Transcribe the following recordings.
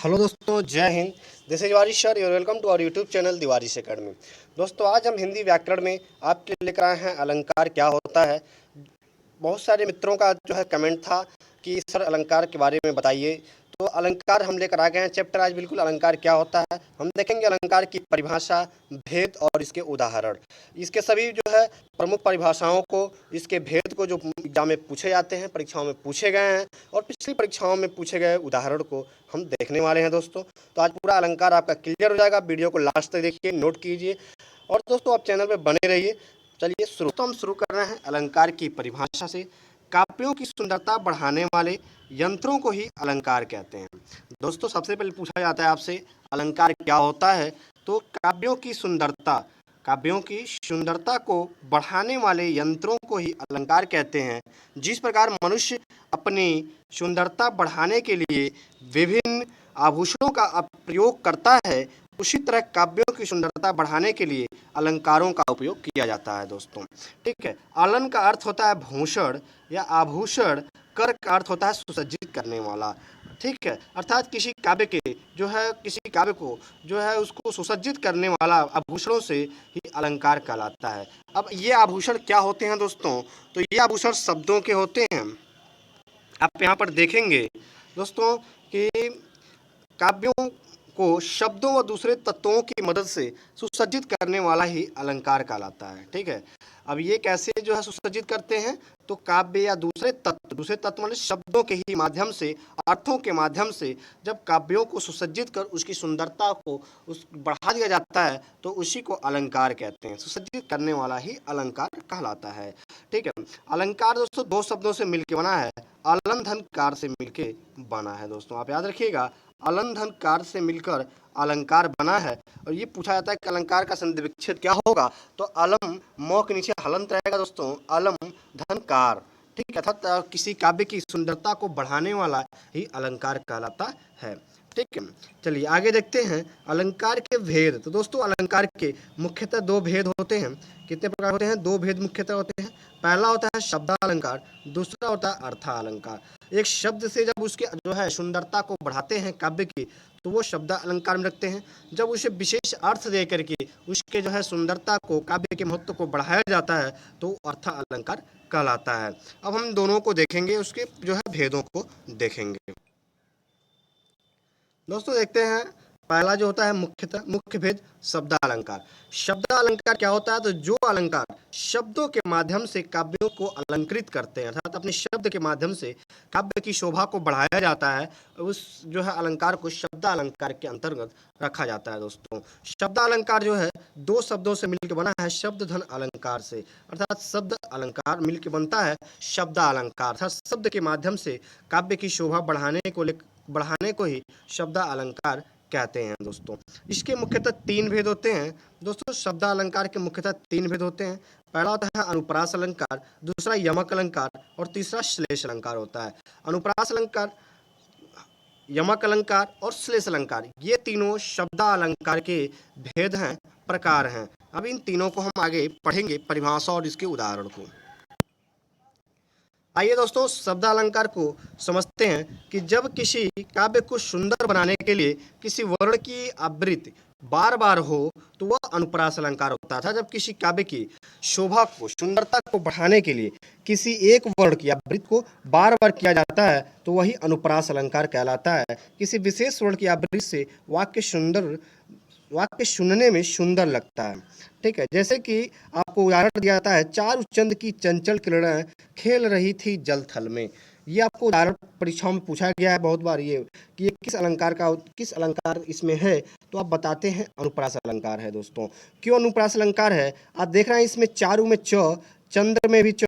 Hello दोस्तों, जय Hind. This is वारिश sir, your welcome to our YouTube channel दिवारिश academy. दोस्तों, आज हम हिंदी व्याकरण में आपके लिए लेकर आए हैं अलंकार क्या होता है। बहुत सारे मित्रों का जो है कमेंट था कि सर अलंकार के बारे में बताइए। तो अलंकार हम लेकर आ गए हैं चैप्टर आज। बिल्कुल अलंकार क्या होता है हम देखेंगे। अलंकार की परिभाषा, भेद और इसके उदाहरण, इसके सभी जो है प्रमुख परिभाषाओं को, इसके भेद को जो एग्जाम में पूछे जाते हैं, परीक्षाओं में पूछे गए हैं और पिछली परीक्षाओं में पूछे गए उदाहरण को हम देखने वाले हैं दोस्तों। तो आज पूरा अलंकार आपका क्लियर हो जाएगा। वीडियो को लास्ट तक देखिए, नोट कीजिए और दोस्तों आप चैनल पर बने रहिए। चलिए शुरू। तो हम शुरू कर रहे हैं अलंकार की परिभाषा से। काव्यों की सुंदरता बढ़ाने वाले यंत्रों को ही अलंकार कहते हैं। दोस्तों, सबसे पहले पूछा जाता है आपसे अलंकार क्या होता है। तो काव्यों की सुंदरता को बढ़ाने वाले यंत्रों को ही अलंकार कहते हैं। जिस प्रकार मनुष्य अपनी सुंदरता बढ़ाने के लिए विभिन्न आभूषणों का प्रयोग करता है, उसी तरह काव्यों की सुंदरता बढ़ाने के लिए अलंकारों का उपयोग किया जाता है दोस्तों। ठीक है। अलन का अर्थ होता है भूषण या आभूषण। कर का अर्थ होता है सुसज्जित करने वाला। ठीक है। अर्थात किसी काव्य को जो है उसको सुसज्जित करने वाला आभूषणों से ही अलंकार कहलाता है। अब ये आभूषण क्या होते हैं दोस्तों? तो ये आभूषण शब्दों के होते हैं। आप यहाँ पर देखेंगे दोस्तों कि काव्यों को शब्दों व दूसरे तत्वों की मदद से सुसज्जित करने वाला ही अलंकार कहलाता है। ठीक है। अब ये कैसे जो है सुसज्जित करते हैं? तो काव्य या दूसरे तत्व मतलब शब्दों के ही माध्यम से, अर्थों के माध्यम से जब काव्यों को सुसज्जित कर उसकी सुंदरता को बढ़ा दिया जाता है तो उसी को अलंकार कहते हैं। सुसज्जित करने वाला ही अलंकार कहलाता है। ठीक है। अलंकार दोस्तों दो शब्दों से मिलकर बना है। अलंधन धन कार से मिलकर बना है दोस्तों, आप याद रखिएगा। अलंधन धन कार से मिलकर अलंकार बना है। और ये पूछा जाता है कि अलंकार का संधि विच्छेद क्या होगा? तो अलम मौ के नीचे हलंत रहेगा दोस्तों, अलम धन कार। ठीक है। अर्थात किसी काव्य की सुंदरता को बढ़ाने वाला ही अलंकार कहलाता है। ठीक है। चलिए आगे देखते हैं अलंकार के भेद। तो दोस्तों अलंकार के मुख्यतः दो भेद होते हैं। कितने प्रकार होते हैं? दो भेद मुख्यतः होते हैं। पहला होता है शब्दालंकार, दूसरा होता है अर्थालंकार। एक शब्द से जब उसके जो है सुंदरता को बढ़ाते हैं काव्य की, तो वो शब्द अलंकार में रखते हैं। जब उसे विशेष अर्थ दे करके उसके जो है सुंदरता को, काव्य के महत्व को बढ़ाया जाता है तो अर्थ अलंकार कहलाता है। अब हम दोनों को देखेंगे, उसके जो है भेदों को देखेंगे दोस्तों। देखते हैं पहला जो होता है मुख्य भेद शब्दालंकार। शब्दालंकार क्या होता है? तो जो अलंकार शब्दों के माध्यम से काव्यों को अलंकृत करते हैं, अर्थात अपने शब्द के माध्यम से काव्य की शोभा को बढ़ाया जाता है, उस जो है अलंकार को शब्दालंकार के अंतर्गत रखा जाता है दोस्तों। शब्दालंकार जो है दो शब्दों से मिलकर बना है, शब्द धन अलंकार से। अर्थात शब्द अलंकार मिलकर बनता है शब्दालंकार। अर्थात शब्द के माध्यम से काव्य की शोभा बढ़ाने को ही शब्द अलंकार कहते हैं दोस्तों। इसके मुख्यतः तीन भेद होते हैं दोस्तों। शब्द अलंकार के मुख्यतः तीन भेद होते हैं। पहला होता है अनुप्रास अलंकार, दूसरा यमक अलंकार और तीसरा श्लेष अलंकार होता है। अनुप्रास अलंकार, यमक अलंकार और श्लेष अलंकार, ये तीनों शब्द अलंकार के भेद हैं, प्रकार हैं। अब इन तीनों को हम आगे पढ़ेंगे, परिभाषा और इसके उदाहरण को। आइए दोस्तों शब्द अलंकार को समझते हैं कि जब किसी काव्य को सुंदर बनाने के लिए किसी वर्ण की आवृत्ति बार बार हो तो वह अनुप्रास अलंकार होता था। जब किसी काव्य की शोभा को, सुंदरता को बढ़ाने के लिए किसी एक वर्ण की आवृत्ति को बार बार किया जाता है तो वही अनुप्रास अलंकार कहलाता है। किसी विशेष वर्ण की आवृत्ति से वाक्य सुनने में सुंदर लगता है। ठीक है। जैसे कि आपको उदाहरण दिया जाता है, चारु चंद की चंचल किरणें खेल रही थी जल थल में। ये आपको उदाहरण परीक्षाओं में पूछा गया है बहुत बार, ये कि ये किस अलंकार इसमें है, तो आप बताते हैं अनुप्रास अलंकार है दोस्तों। क्यों अनुप्रास अलंकार है? आप देख रहे हैं इसमें चारु में च, चंद्र में भी च,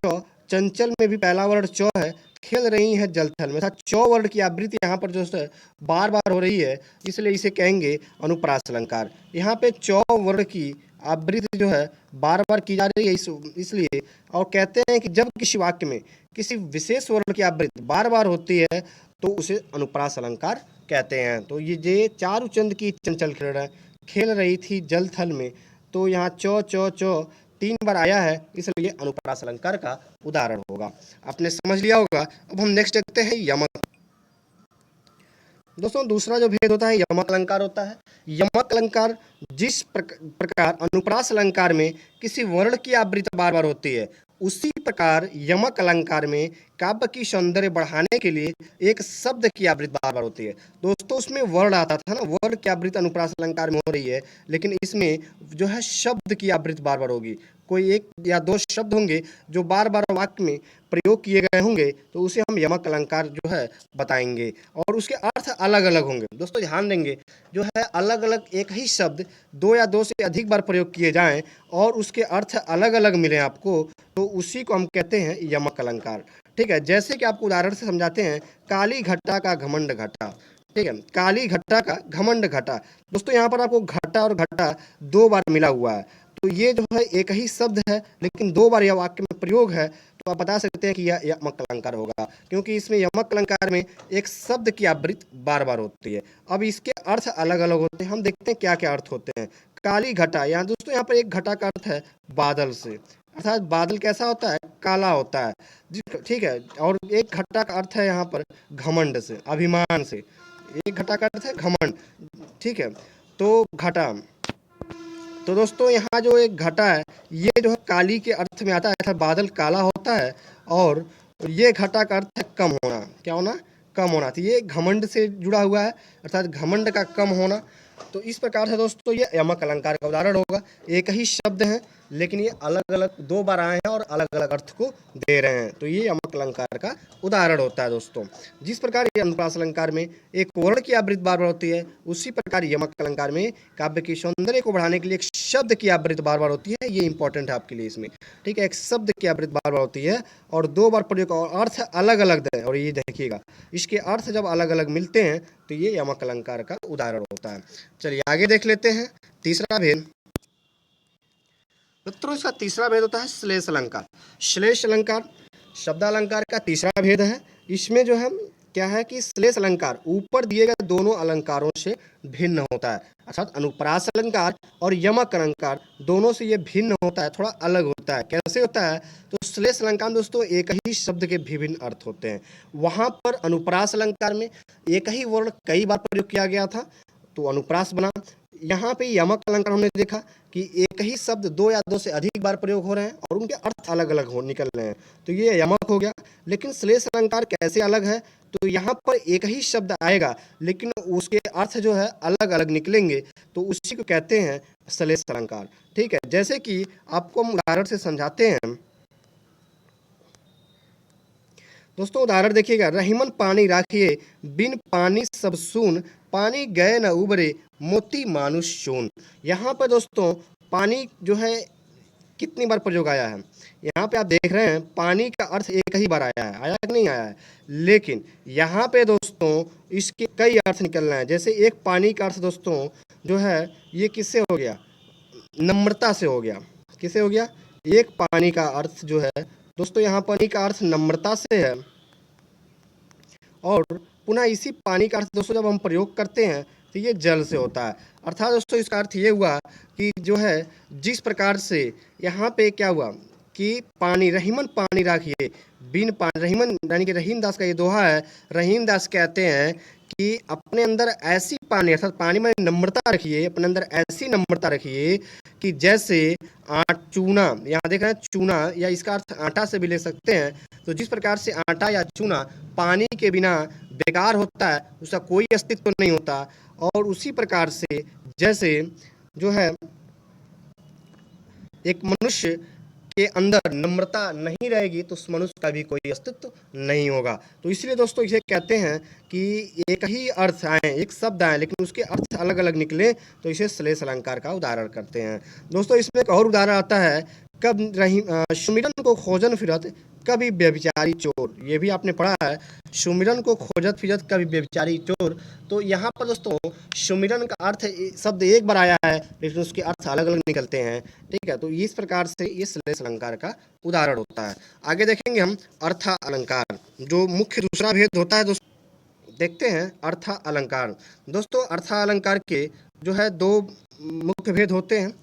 चंचल में भी पहला वर्ण च है, खेल रही है जल थल में। अर्थात च वर्ण की आवृत्ति यहाँ पर जो है बार बार हो रही है, इसलिए इसे कहेंगे अनुप्रास अलंकार। यहाँ पे च वर्ण की आवृत्ति जो है बार बार की जा रही है इसलिए, और कहते हैं कि जब किसी वाक्य में किसी विशेष वर्ण की आवृत्ति बार बार होती है तो उसे अनुप्रास अलंकार कहते हैं। तो ये चारु चंद की चंचल किरणें खेल रही थी जल थल में, तो यहाँ च तीन बार आया है, इसलिए अनुप्रास अलंकार का उदाहरण होगा। आपने समझ लिया होगा। अब हम नेक्स्ट देखते हैं यमक। दोस्तों दूसरा जो भेद होता है यमक अलंकार होता है। यमक अलंकार जिस प्रकार अनुप्रास अलंकार में किसी वर्ण की आवृत्ति बार बार होती है, उसी प्रकार यमक अलंकार में काव्य की सौंदर्य बढ़ाने के लिए एक शब्द की आवृत्ति बार बार होती है। दोस्तों उसमें वर्ण आता था ना, वर्ण की आवृत्ति अनुप्रास अलंकार में हो रही है, लेकिन इसमें जो है शब्द की आवृत्ति बार बार होगी। कोई एक या दो शब्द होंगे जो बार बार वाक्य में प्रयोग किए गए होंगे, तो उसे हम यमक अलंकार जो है बताएंगे, और उसके अर्थ अलग अलग होंगे। दोस्तों ध्यान देंगे, जो है अलग अलग एक ही शब्द दो या दो से अधिक बार प्रयोग किए जाएं और उसके अर्थ अलग अलग मिले आपको, तो उसी को हम कहते हैं यमक अलंकार। ठीक है, जैसे कि आपको उदाहरण से समझाते हैं, काली घटा का घमंड घटा। ठीक है, काली घटा का घमंड घटा। दोस्तों यहाँ पर आपको घटा और घटा दो बार मिला हुआ है, तो ये जो है एक ही शब्द है लेकिन दो बार यह वाक्य में प्रयोग है, तो आप बता सकते हैं कि यह यमक अलंकार होगा, क्योंकि इसमें यमक अलंकार में एक शब्द की आवृत्ति बार बार होती है। अब इसके अर्थ अलग अलग होते हैं, हम देखते हैं क्या क्या अर्थ होते हैं। काली घटा, यहाँ दोस्तों यहाँ पर एक घटा का अर्थ है बादल से, अर्थात बादल कैसा होता है, काला होता है। ठीक है, और एक घटा का अर्थ है यहाँ पर घमंड से, अभिमान से। एक घटा का अर्थ है घमंड। ठीक है, तो घटा, तो दोस्तों यहाँ जो एक घटा है, ये जो है काली के अर्थ में आता है, अर्थात बादल काला होता है, और ये घटा का अर्थ है कम होना। क्या होना, कम होना। तो ये घमंड से जुड़ा हुआ है, अर्थात घमंड का कम होना। तो इस प्रकार से दोस्तों ये यमक अलंकार का उदाहरण होगा। एक ही शब्द है लेकिन ये अलग अलग दो बार आए हैं और अलग अलग अर्थ को दे रहे हैं, तो ये यमक अलंकार का उदाहरण होता है। दोस्तों जिस प्रकार ये अनुप्रास अलंकार में एक वर्ण की आवृत्ति बार बार होती है, उसी प्रकार यमक अलंकार में काव्य की सौंदर्य को बढ़ाने के लिए एक शब्द की आवृत्ति बार बार होती है। ये इंपॉर्टेंट है आपके लिए इसमें। ठीक है, एक शब्द की आवृत्ति बार बार होती है और दो बार प्रयोग और अर्थ अलग अलग है, और ये देखिएगा इसके अर्थ जब अलग अलग मिलते हैं तो ये यमक अलंकार का उदाहरण होता है। चलिए आगे देख लेते हैं तीसरा भेद। मित्रों इसका तीसरा भेद होता है श्लेष अलंकार। श्लेष अलंकार शब्दालंकार का तीसरा भेद है। इसमें जो है क्या है कि श्लेष अलंकार ऊपर दिए गए दोनों अलंकारों से भिन्न होता है, अर्थात अनुप्रास अलंकार और यमक अलंकार दोनों से ये भिन्न होता है, थोड़ा अलग होता है। कैसे होता है, तो श्लेष अलंकार में दोस्तों एक ही शब्द के विभिन्न अर्थ होते हैं। वहाँ पर अनुप्रास अलंकार में एक ही वर्ण कई बार प्रयोग किया गया था, तो अनुप्रास बना। यहाँ पे यमक अलंकार हमने देखा कि एक ही शब्द दो या दो से अधिक बार प्रयोग हो रहे हैं और उनके अर्थ अलग अलग हो निकल रहे हैं, तो ये यमक हो गया। लेकिन श्लेष अलंकार कैसे अलग है, तो यहाँ पर एक ही शब्द आएगा लेकिन उसके अर्थ जो है अलग अलग निकलेंगे, तो उसी को कहते हैं श्लेष अलंकार। ठीक है, जैसे कि आपको हम उदाहरण से समझाते हैं। दोस्तों उदाहरण देखिएगा, रहीमन पानी राखिए बिन पानी सब सून, पानी गए न उबरे मोती मानुष चून। यहाँ पर दोस्तों पानी जो है कितनी बार प्रयोग आया है, यहाँ पे आप देख रहे हैं पानी का अर्थ एक ही बार आया है, आया कि नहीं आया है, लेकिन यहाँ पे दोस्तों इसके कई अर्थ निकल रहे हैं। जैसे एक पानी का अर्थ दोस्तों जो है ये किससे हो गया, नम्रता से हो गया। किससे हो गया, एक पानी का अर्थ जो है दोस्तों यहाँ पानी का अर्थ नम्रता से है, और पुनः इसी पानी का अर्थ दोस्तों जब हम प्रयोग करते हैं तो ये जल से होता है। अर्थात दोस्तों इसका अर्थ ये हुआ कि जो है जिस प्रकार से यहाँ पे क्या हुआ कि पानी, रहीमन पानी राखिए बिन पानी, रहीमन यानी कि रहीम दास का ये दोहा है। रहीम दास कहते हैं कि अपने अंदर ऐसी पानी, अर्थात पानी में नम्रता रखिए, अपने अंदर ऐसी नम्रता रखिए कि जैसे चूना, यहाँ देख रहे हैं चूना, या इसका अर्थ आटा से भी ले सकते हैं। तो जिस प्रकार से आटा या चूना पानी के बिना बेकार होता है, उसका कोई अस्तित्व नहीं होता, और उसी प्रकार से जैसे जो है एक मनुष्य के अंदर नम्रता नहीं रहेगी तो उस मनुष्य का भी कोई अस्तित्व नहीं होगा। तो इसलिए दोस्तों इसे कहते हैं कि एक ही अर्थ आए, एक शब्द आए लेकिन उसके अर्थ अलग अलग निकले, तो इसे श्लेष अलंकार का उदाहरण करते हैं। दोस्तों इसमें एक और उदाहरण आता है, कब सुमिरन को खोजन फिरत कभी व्यभिचारी चोर। ये भी आपने पढ़ा है, सुमिरन को खोजत फिरत कभी व्यभिचारी चोर। तो यहाँ पर दोस्तों सुमिरन का अर्थ शब्द एक बार आया है लेकिन उसके अर्थ अलग अलग निकलते हैं। ठीक है, तो इस प्रकार से ये श्लेष अलंकार का उदाहरण होता है। आगे देखेंगे हम अर्था अलंकार, जो मुख्य दूसरा भेद होता है। दोस्तों देखते हैं अर्था अलंकार। दोस्तों अर्था अलंकार के जो है दो मुख्य भेद होते हैं,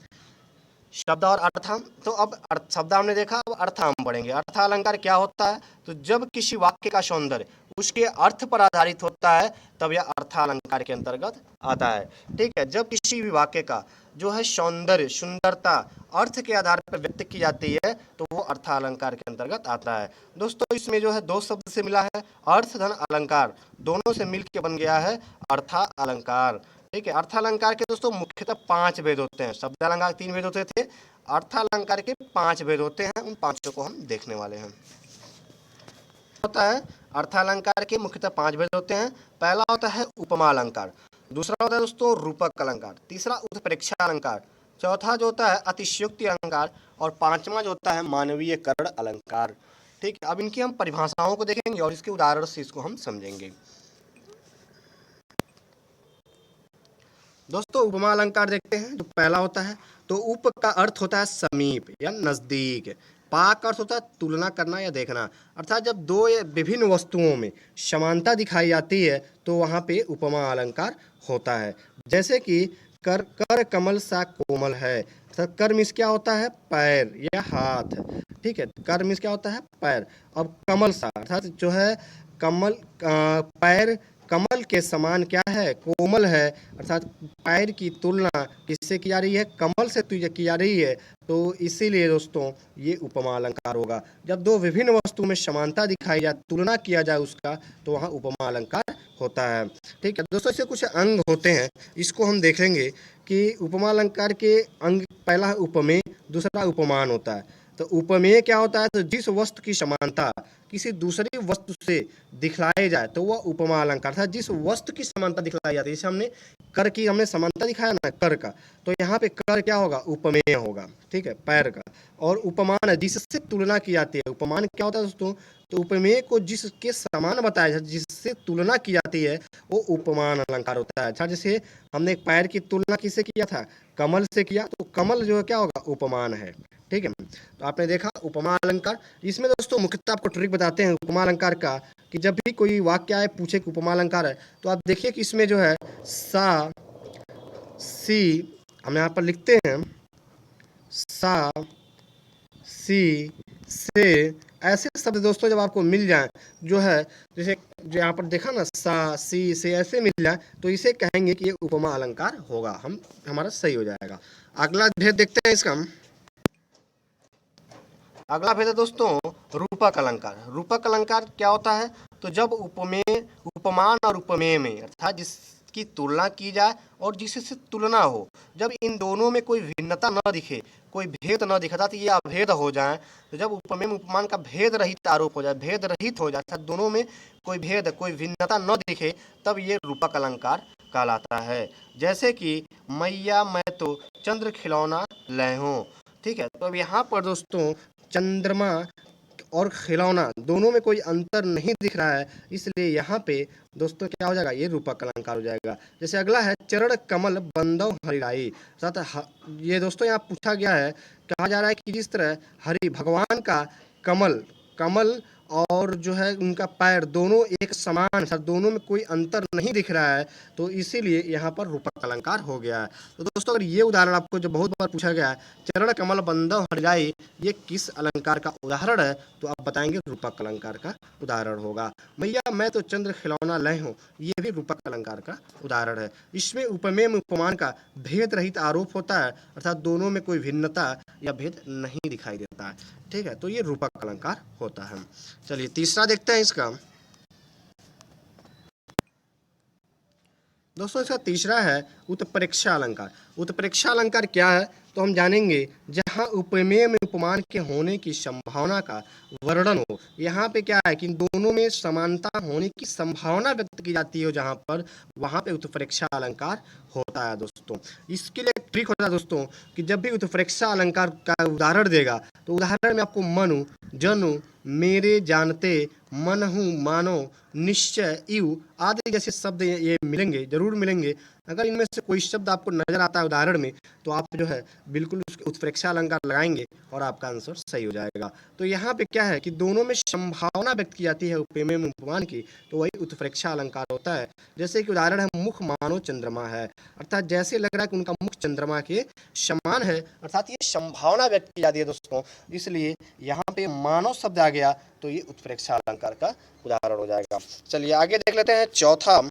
शब्द और अर्थाम। तो अब शब्द हमने देखा, अब अर्थाम पढ़ेंगे। अर्था अलंकार क्या होता है, तो जब किसी वाक्य का सौंदर्य उसके अर्थ पर आधारित होता है, तब यह अर्थालंकार के अंतर्गत आता है। ठीक है, जब किसी भी वाक्य का जो है सौंदर्य, सुंदरता अर्थ के आधार पर व्यक्त की जाती है तो वो अर्थालंकार के अंतर्गत आता है। दोस्तों इसमें जो है दो शब्द से मिला है, अर्थ धन अलंकार, दोनों से मिलकर बन गया है अर्थालंकार। ठीक है, अर्थालंकार के दोस्तों मुख्यतः 5 भेद होते हैं। शब्दालंकार 3 भेद होते थे, अर्थालंकार के 5 भेद होते हैं। उन पांचों को हम देखने वाले हैं। होता है अर्थालंकार के मुख्यतः 5 भेद होते हैं। पहला होता है उपमा अलंकार, दूसरा होता है दोस्तों रूपक अलंकार, तीसरा उत्प्रेक्षा अलंकार, चौथा जो होता है अतिशयोक्ति अलंकार और पांचवा जो होता है मानवीय करण अलंकार। ठीक है, अब इनकी हम परिभाषाओं को देखेंगे और इसके उदाहरण से इसको हम समझेंगे। दोस्तों उपमा अलंकार देखते हैं। जो पहला होता है तो उप का अर्थ होता है समीप या नजदीक, पा का अर्थ होता है तुलना करना या देखना, अर्थात जब दो या विभिन्न वस्तुओं में समानता दिखाई जाती है तो वहाँ पे उपमा अलंकार होता है। जैसे कि कर कर कमल सा कोमल है, अर्थात कर मीन्स क्या होता है पैर या हाथ। ठीक है, कर मीन्स क्या होता है पैर। अब कमल सा अर्थात जो है कमल पैर कमल के समान क्या है कोमल है, अर्थात पैर की तुलना किससे की जा रही है कमल से की जा रही है, तो इसीलिए दोस्तों ये उपमा अलंकार होगा। जब दो विभिन्न वस्तु में समानता दिखाई जाए, तुलना किया जाए उसका, तो वहाँ उपमा अलंकार होता है। ठीक है दोस्तों, इसके कुछ अंग होते हैं, इसको हम देखेंगे कि उपमा अलंकार के अंग, पहला है उपमेय, दूसरा उपमान होता है। तो उपमेय क्या होता है, तो जिस वस्तु की समानता किसी दूसरी वस्तु से दिखलाई जाए तो वह उपमा अलंकार था। जिस वस्तु की समानता दिखलाई जाती है, जैसे हमने कर की हमने समानता दिखाया ना कर का, तो यहाँ पे कर क्या होगा उपमेय होगा। ठीक है, पैर का। और उपमान है जिससे तुलना की जाती है। उपमान क्या होता है दोस्तों, तो उपमेय को जिसके समान बताया जाए, जिससे तुलना की जाती है, वो उपमान अलंकार होता है। अच्छा, जैसे हमने पैर की तुलना किससे किया था कमल से किया, तो कमल जो है क्या होगा उपमान है। ठीक है, तो आपने देखा उपमा अलंकार। इसमें दोस्तों मुख्यतः आपको ट्रिक बताते हैं उपमा अलंकार का, कि जब भी कोई वाक्य आए पूछे कि उपमा अलंकार है, तो आप देखिए कि इसमें जो है सा सी, हम यहाँ पर लिखते हैं सा सी से, ऐसे शब्द दोस्तों जब आपको मिल जाए, जो है जैसे जो यहाँ पर देखा ना सा सी से ऐसे मिल जाए, तो इसे कहेंगे कि ये उपमा अलंकार होगा, हम हमारा सही हो जाएगा। अगला भेद देखते हैं इसका। अगला भेद है दोस्तों रूपक अलंकार। रूपक अलंकार क्या होता है, तो जब उपमेय, उपमान और उपमेय में अर्थात जिसकी तुलना की जाए और जिससे तुलना हो, जब इन दोनों में कोई भिन्नता न दिखे, कोई भेद न दिखा, तो ये अभेद हो जाए, तो जब उपमेय में उपमान का भेद रहित आरोप हो जाए, भेद रहित हो जाए, अर्थात दोनों में कोई भेद कोई भिन्नता न दिखे, तब ये रूपक अलंकार कहलाता है। जैसे कि मैया मैं तो चंद्र खिलौना लहूं। ठीक है, तो अब यहाँ पर दोस्तों चंद्रमा और खिलौना दोनों में कोई अंतर नहीं दिख रहा है, इसलिए यहाँ पे दोस्तों क्या हो जाएगा, ये रूपक अलंकार हो जाएगा। जैसे अगला है चरण कमल बंदव हरिराई, ये दोस्तों यहाँ पूछा गया है, कहा जा रहा है कि जिस तरह हरि भगवान का कमल कमल और जो है उनका पैर दोनों एक समान है, दोनों में कोई अंतर नहीं दिख रहा है, तो इसीलिए यहाँ पर रूपक अलंकार हो गया है। तो दोस्तों अगर ये उदाहरण आपको जो बहुत बार पूछा गया है, चरण कमल बंदव हरिराई, ये किस अलंकार का उदाहरण है, तो आप बताएंगे रूपक अलंकार का उदाहरण होगा। मैया मैं तो चंद्र खिलौना लय हूँ, ये भी रूपक अलंकार का उदाहरण है। इसमें उपमेय में उपमान का भेद रहित आरोप होता है, अर्थात दोनों में कोई भिन्नता या भेद नहीं दिखाई देता है। ठीक है, तो ये रूपक अलंकार होता है। चलिए तीसरा देखते हैं इसका। दोस्तों इसका तीसरा है उत्प्रेक्षा अलंकार। उत्प्रेक्षा अलंकार क्या है, तो हम जानेंगे जहाँ उपमेय में उपमान के होने की संभावना का वर्णन हो। यहाँ पे क्या है कि इन दोनों में समानता होने की संभावना व्यक्त की जाती है, जहाँ पर वहाँ पे उत्प्रेक्षा अलंकार होता है। दोस्तों इसके लिए ट्रिक होता है दोस्तों, कि जब भी उत्प्रेक्षा अलंकार का उदाहरण देगा, तो उदाहरण में आपको मनु, जनु, मेरे, जानते, मनहु, मानो, निश्चय, इव आदि जैसे शब्द ये मिलेंगे, जरूर मिलेंगे। अगर इनमें से कोई शब्द आपको नजर आता है उदाहरण में, तो आप जो है बिल्कुल उसके उत्प्रेक्षा अलंकार लगाएंगे और आपका आंसर सही हो जाएगा। तो यहाँ पे क्या है कि दोनों में संभावना व्यक्त की जाती है उपमेय में उपमान की, तो वही उत्प्रेक्षा अलंकार होता है। जैसे कि उदाहरण है, मुख मानो चंद्रमा है, अर्थात जैसे लग रहा है कि उनका मुख चंद्रमा के समान है, अर्थात ये संभावना व्यक्त की जाती है दोस्तों, इसलिए यहाँ पे मानव शब्द आ गया तो ये उत्प्रेक्षा अलंकार का उदाहरण हो जाएगा। चलिए आगे देख लेते हैं चौथा।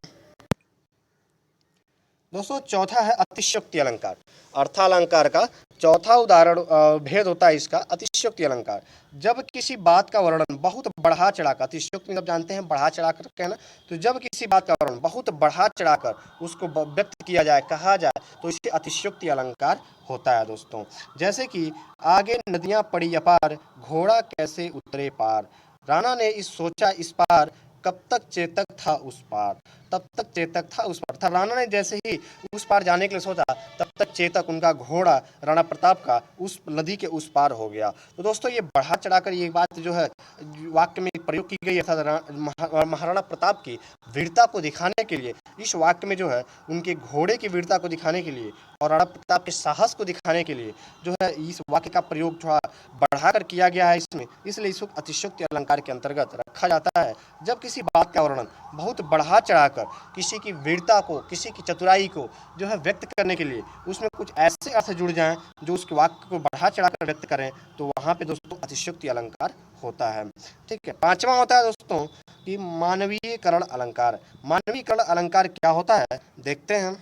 दोस्तों चौथा है अतिशयोक्ति अलंकार। अर्थालंकार का चौथा उदाहरण भेद होता है इसका अतिशयोक्ति अलंकार। जब किसी बात का वर्णन बहुत बढ़ा चढ़ाकर, अतिशयोक्ति मतलब जानते हैं बढ़ा चढ़ाकर कहना, तो जब किसी बात का वर्णन बहुत बढ़ा चढ़ाकर उसको व्यक्त किया जाए, कहा जाए, तो इसे अतिशयोक्ति अलंकार होता है दोस्तों। जैसे कि आगे नदियां पड़ी अपार, घोड़ा कैसे उतरे पार, राणा ने इस सोचा इस पार, कब तक चेतक था उस पार, तब तक चेतक था उस पार। था राणा ने जैसे ही उस पार जाने के लिए सोचा, तब तक चेतक उनका घोड़ा राणा प्रताप का उस नदी के उस पार हो गया। तो दोस्तों ये बढ़ा चढ़ाकर ये बात जो है वाक्य में प्रयोग की गई है, अर्थात महाराणा प्रताप की वीरता को दिखाने के लिए इस वाक्य में जो है उनके घोड़े की वीरता को दिखाने के लिए और राणा प्रताप के साहस को दिखाने के लिए जो है इस वाक्य का प्रयोग थोड़ा बढ़ाकर किया गया है इसमें, इसलिए इसको अतिशयोक्ति अलंकार के अंतर्गत रखा जाता है। जब किसी बात का वर्णन बहुत बढ़ा चढ़ाकर किसी की वीरता को, किसी की चतुराई को जो है व्यक्त करने के लिए उसमें कुछ ऐसे अर्थ जुड़ जाएं जो उसके वाक्य को बढ़ा चढ़ाकर व्यक्त करें, तो वहाँ पे दोस्तों अतिशयोक्ति अलंकार होता है। ठीक है, पांचवा होता है दोस्तों कि मानवीयकरण अलंकार। मानवीयकरण अलंकार क्या होता है देखते हैं।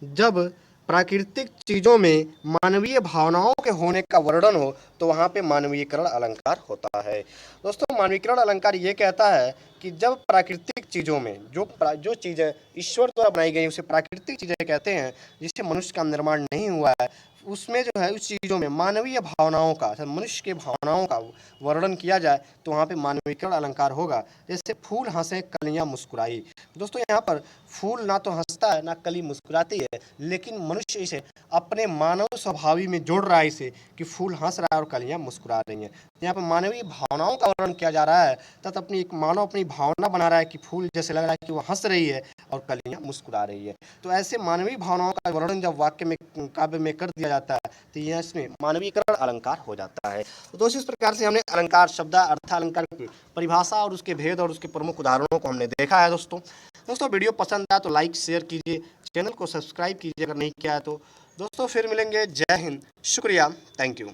जब प्राकृतिक चीजों में मानवीय भावनाओं के होने का वर्णन हो तो वहाँ पे मानवीयकरण अलंकार होता है। दोस्तों मानवीयकरण अलंकार ये कहता है कि जब प्राकृतिक चीज़ों में जो चीज़ें ईश्वर द्वारा बनाई गई उसे प्राकृतिक चीज़ें कहते हैं, जिससे मनुष्य का निर्माण नहीं हुआ है, उसमें जो है उस चीज़ों में मानवीय भावनाओं का, मनुष्य के भावनाओं का वर्णन किया जाए तो वहाँ पे मानवीयकरण अलंकार होगा। जैसे फूल हंसे कलियाँ मुस्कुराई। दोस्तों यहाँ पर फूल ना तो हंसता है ना कली मुस्कुराती है, लेकिन मनुष्य इसे अपने मानव स्वभावी में जोड़ रहा है इसे कि फूल हंस रहा है और कलियाँ मुस्कुरा रही हैं। यहाँ पर मानवीय भावनाओं का वर्णन किया जा रहा है, तथा अपनी एक मानव अपनी भावना बना रहा है कि फूल जैसे लग रहा है कि वो हंस रही है और कलियाँ मुस्कुरा रही है। तो ऐसे मानवीय भावनाओं का वर्णन जब वाक्य में, काव्य में कर दिया जाता है तो यह इसमें मानवीयकरण अलंकार हो जाता है। तो दोस्तों इस प्रकार से हमने अलंकार शब्द अर्थालंकार की परिभाषा और उसके भेद और उसके प्रमुख उदाहरणों को हमने देखा है। दोस्तों वीडियो पसंद आया तो लाइक शेयर कीजिए, चैनल को सब्सक्राइब कीजिए अगर नहीं किया है तो। दोस्तों फिर मिलेंगे। जय हिंद, शुक्रिया, थैंक यू।